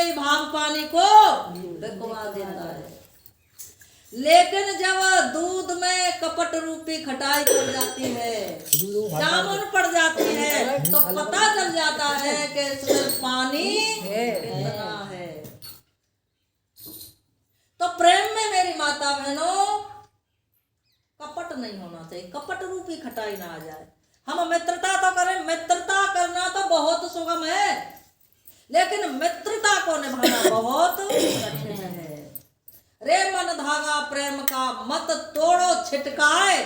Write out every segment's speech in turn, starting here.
ही भाग पानी को बिकवा देता है। लेकिन जब दूध में कपट रूपी खटाई पड़ जाती है, जामुन पड़ जाती है, तो पता चल जाता है कि इसमें पानी कितना है। तो प्रेम में मेरी माता बहनों कपट नहीं होना चाहिए, कपट रूपी खटाई ना आ जाए। हम मित्रता तो करें, मित्रता करना तो बहुत सुगम है, लेकिन मित्रता को निभाना बहुत कठिन है। रे मन धागा प्रेम का मत तोड़ो छिटकाए,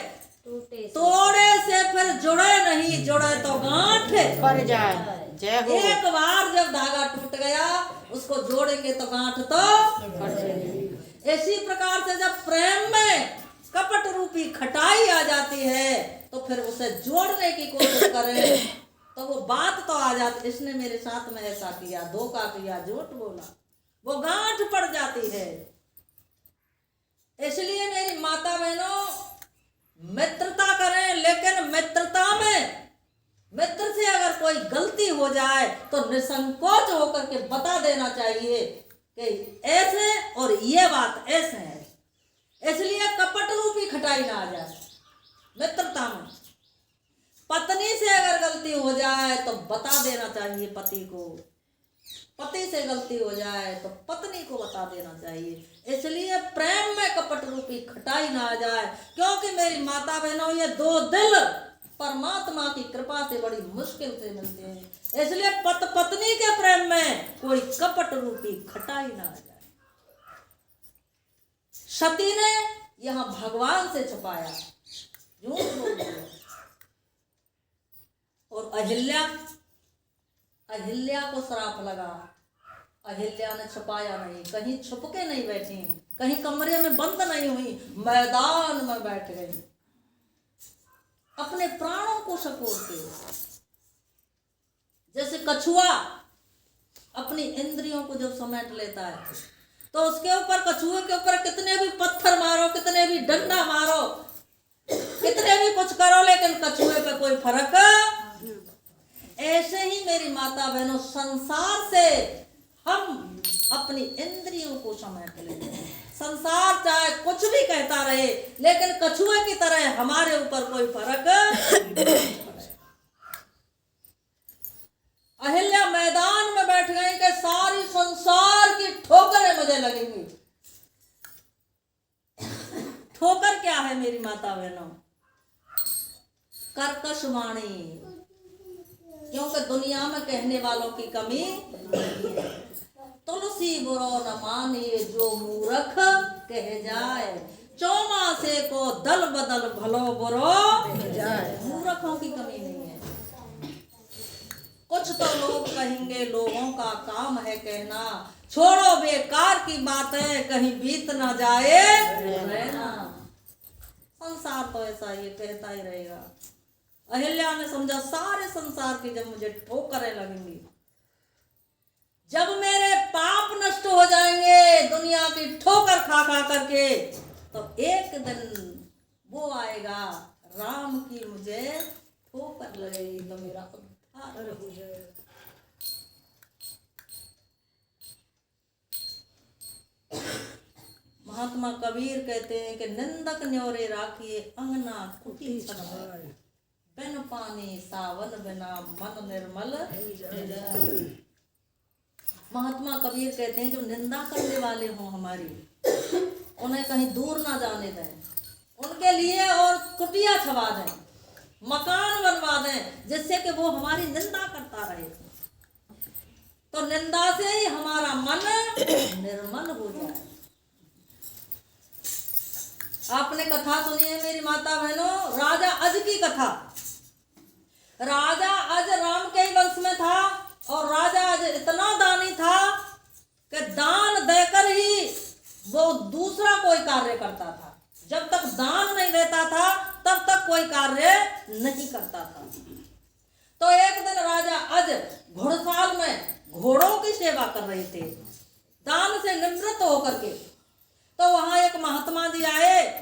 तोड़े से फिर जुड़े नहीं, जुड़े तो गांठ पड़ जाए। जय हो। एक बार जब धागा टूट गया उसको जोड़ेंगे तो गांठ तो पड़ जाएगी। इसी प्रकार से जब प्रेम में कपट रूपी खटाई आ जाती है तो फिर उसे जोड़ने की कोशिश करें तो वो बात तो आ जाती, इसने मेरे साथ में ऐसा किया, धोखा किया, झूठ बोला, वो गांठ पड़ जाती है। इसलिए मेरी माता बहनों मित्रता करें, लेकिन मित्रता में मित्र से अगर कोई गलती हो जाए तो निसंकोच होकर के बता देना चाहिए कि ऐसे और ये बात ऐसे है। इसलिए कपट रूपी खटाई ना आ जाए मित्रता में। पत्नी से अगर गलती हो जाए तो बता देना चाहिए पति को, पति से गलती हो जाए तो पत्नी को बता देना चाहिए। इसलिए प्रेम में कपट रूपी खटाई ना आ जाए, क्योंकि मेरी माता बहनों ये दो दिल परमात्मा की कृपा से बड़ी मुश्किल से मिलते हैं। इसलिए पत्नी के प्रेम में कोई कपट रूपी खटाई ना आ जाए। सती ने यहां भगवान से छुपाया, झूठ बोल दिया, और अहिल्या को श्राप लगा। अहिल्या ने छुपाया नहीं, कहीं छुप के नहीं बैठी, कहीं कमरे में बंद नहीं हुई, मैदान में बैठ गई अपने प्राणों को सकोरते। जैसे कछुआ अपनी इंद्रियों को जब समेट लेता है तो उसके ऊपर, कछुए के ऊपर कितने भी पत्थर मारो, कितने भी डंडा मारो, कितने भी कुछ करो, लेकिन कछुए पे कोई फर्क। ऐसे ही मेरी माता बहनों संसार से हम अपनी इंद्रियों को समेट लेते हैं। संसार चाहे कुछ भी कहता रहे, लेकिन कछुए की तरह हमारे ऊपर कोई फर्क नहीं पड़े। अहिल्या मैदान में बैठ गई कि सारी संसार की ठोकरें मुझे लगेंगी। ठोकर क्या है मेरी माता बहनों? कर्कश वाणी, क्योंकि दुनिया में कहने वालों की कमी नहीं है। तुलसी बुरो न मानिए जो मूर्ख कह जाए, चौमासे को दल बदल भलो बुरो जाए। मूर्खों की कमी नहीं है। कुछ तो लोग कहेंगे, लोगों का काम है कहना, छोड़ो बेकार की बातें कहीं बीत ना जाए रहना। संसार तो ऐसा ही कहता ही रहेगा। अहिल्या ने समझा सारे संसार की जब मुझे ठोकरें लगेंगी, जब मेरे पाप नष्ट हो जाएंगे दुनिया की ठोकर खा खा करके, तो एक दिन वो आएगा राम की मुझे ठोकर लगेगी तो मेरा उद्धार हो जाएगा। महात्मा कबीर कहते हैं कि निंदक न्योरे राखिए अंगना कुटी छनाए, बिन पानी सावन बिना मन निर्मल। महात्मा कबीर कहते हैं जो निंदा करने वाले हों हमारी, उन्हें कहीं दूर ना जाने दें, उनके लिए और कुटिया छवा दें, मकान बनवा दें, जिससे कि वो हमारी निंदा करता रहे, तो निंदा से ही हमारा मन निर्मल हो जाए। आपने कथा सुनी है मेरी माता बहनों, राजा अज की कथा। राजा अज राम के ही वंश में था, और राजा अज इतना दानी था कि दान देकर ही वो दूसरा कोई कार्य करता था। जब तक दान नहीं देता था तब तक कोई कार्य नहीं करता था। तो एक दिन राजा अज घुड़साल में घोड़ों की सेवा कर रहे थे, दान से निवृत्त होकर के। तो वहां एक महात्मा जी आए और